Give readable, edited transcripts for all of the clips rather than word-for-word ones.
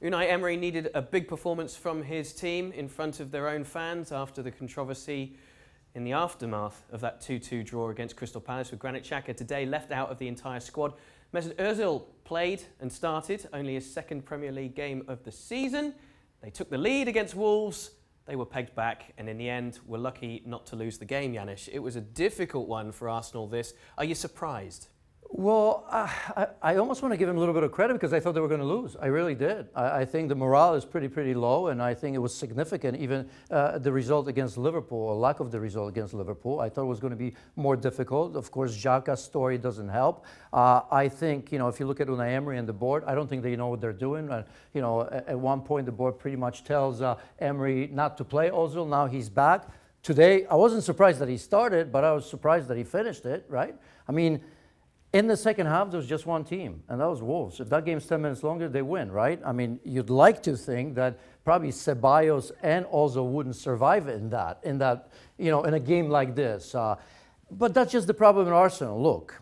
Unai Emery needed a big performance from his team in front of their own fans after the controversy in the aftermath of that 2-2 draw against Crystal Palace, with Granit Xhaka today left out of the entire squad. Mesut Ozil played and started only his second Premier League game of the season. They took the lead against Wolves. They were pegged back and in the end were lucky not to lose the game, Janusz. It was a difficult one for Arsenal, this. Are you surprised? Well, I almost want to give him a little bit of credit because I thought they were going to lose. I really did. I think the morale is pretty low, and I think it was significant, even the result against Liverpool, or lack of the result against Liverpool. I thought it was going to be more difficult. Of course, Xhaka's story doesn't help. I think, if you look at Unai Emery and the board, I don't think they know what they're doing. At one point, the board pretty much tells Emery not to play Ozil. Now he's back. Today, I wasn't surprised that he started, but I was surprised that he finished it, right? I mean, in the second half, there was just one team, and that was Wolves. If that game's 10 minutes longer, they win, right? I mean, you'd like to think that probably Ceballos and Ozil wouldn't survive in a game like this. But that's just the problem in Arsenal. Look,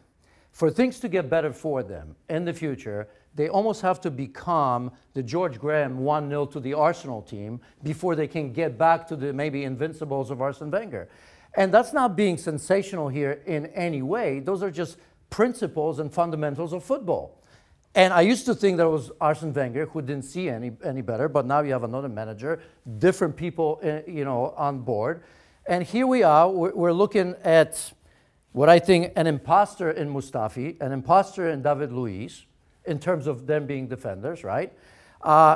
for things to get better for them in the future, they almost have to become the George Graham 1-0 to the Arsenal team before they can get back to the maybe invincibles of Arsene Wenger. And that's not being sensational here in any way. Those are just principles and fundamentals of football. And I used to think that it was Arsene Wenger who didn't see any better, but now you have another manager, different people on board. And here we are, we're looking at what I think an imposter in Mustafi, an imposter in David Luiz, in terms of them being defenders, right?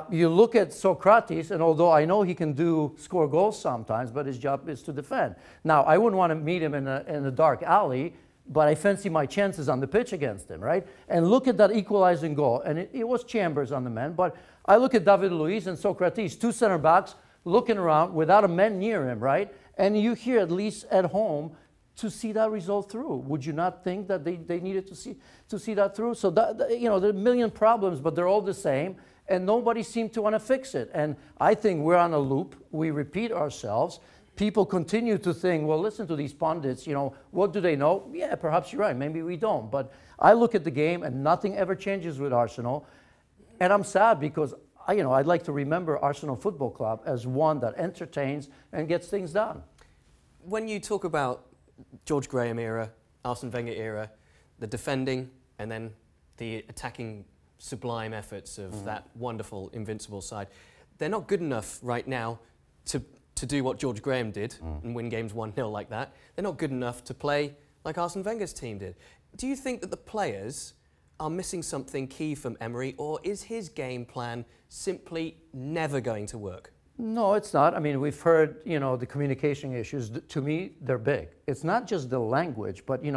You look at Socrates, and although I know he can score goals sometimes, but his job is to defend. Now, I wouldn't want to meet him in a dark alley, but I fancy my chances on the pitch against him, right? And look at that equalizing goal. And it was Chambers on the man, but I look at David Luiz and Socrates, two center backs looking around without a man near him, right? And you hear, at least at home, to see that result through. Would you not think that they needed to see that through? So, there are a million problems, but they're all the same, and nobody seemed to want to fix it. And I think we're on a loop. We repeat ourselves. People continue to think, well, listen to these pundits, what do they know? Yeah, perhaps you're right, maybe we don't. But I look at the game and nothing ever changes with Arsenal. And I'm sad because, I'd like to remember Arsenal Football Club as one that entertains and gets things done. When you talk about George Graham era, Arsene Wenger era, the defending and then the attacking sublime efforts of that wonderful, invincible side, they're not good enough right now to do what George Graham did and win games 1-0 like that. They're not good enough to play like Arsene Wenger's team did. Do you think that the players are missing something key from Emery, or is his game plan simply never going to work? No, it's not. I mean, we've heard, the communication issues. To me, they're big. It's not just the language, but, you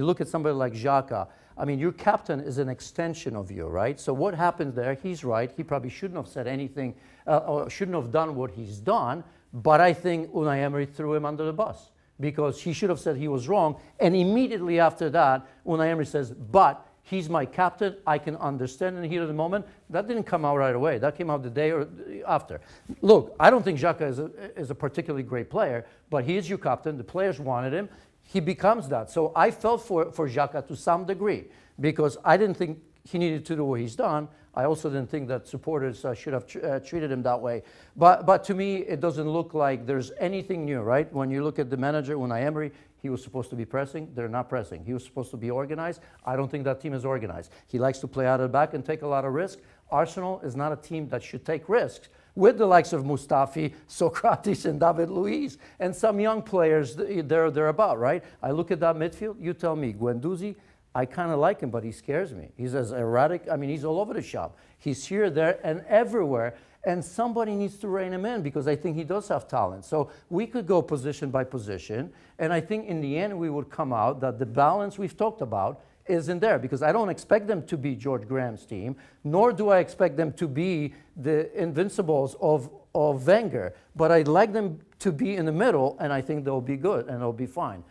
look at somebody like Xhaka. I mean, your captain is an extension of you, right? So what happened there, he's right. He probably shouldn't have said anything or shouldn't have done what he's done. But I think Unai Emery threw him under the bus because he should have said he was wrong. And immediately after that, Unai Emery says, but he's my captain. I can understand in the heat of the moment. That didn't come out right away. That came out the day or after. Look, I don't think Xhaka is a particularly great player, but he is your captain. The players wanted him. He becomes that. So I felt for Xhaka to some degree because I didn't think he needed to do what he's done. I also didn't think that supporters should have treated him that way. But to me, it doesn't look like there's anything new, right? When you look at the manager, Unai Emery, he was supposed to be pressing. They're not pressing. He was supposed to be organized. I don't think that team is organized. He likes to play out of the back and take a lot of risk. Arsenal is not a team that should take risks with the likes of Mustafi, Socrates, and David Luiz, and some young players they're about, right? I look at that midfield. You tell me, Guendouzi, I kind of like him, but he scares me. He's as erratic. I mean, he's all over the shop. He's here, there, and everywhere. And somebody needs to rein him in because I think he does have talent. So we could go position by position. And I think in the end, we would come out that the balance we've talked about isn't there because I don't expect them to be George Graham's team, nor do I expect them to be the invincibles of Wenger. But I'd like them to be in the middle, and I think they'll be good and they'll be fine.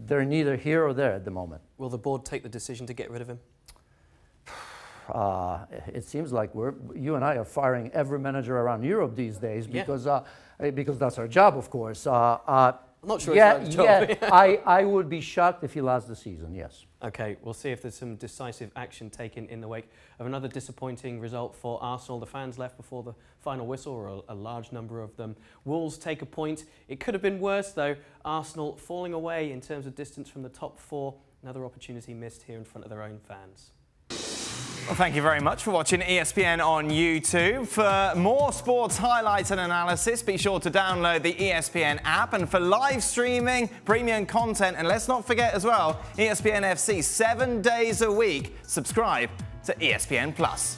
They're neither here or there at the moment. Will the board take the decision to get rid of him? It seems like you and I are firing every manager around Europe these days because that's our job, of course. not sure Yeah, it's our job. I would be shocked if he lost the season, yes. Okay, we'll see if there's some decisive action taken in the wake of another disappointing result for Arsenal. The fans left before the final whistle, or a large number of them. Wolves take a point. It could have been worse, though. Arsenal falling away in terms of distance from the top four. Another opportunity missed here in front of their own fans. Well, thank you very much for watching ESPN on YouTube. For more sports highlights and analysis, be sure to download the ESPN app. And for live streaming, premium content, and let's not forget as well, ESPN FC 7 days a week. Subscribe to ESPN+.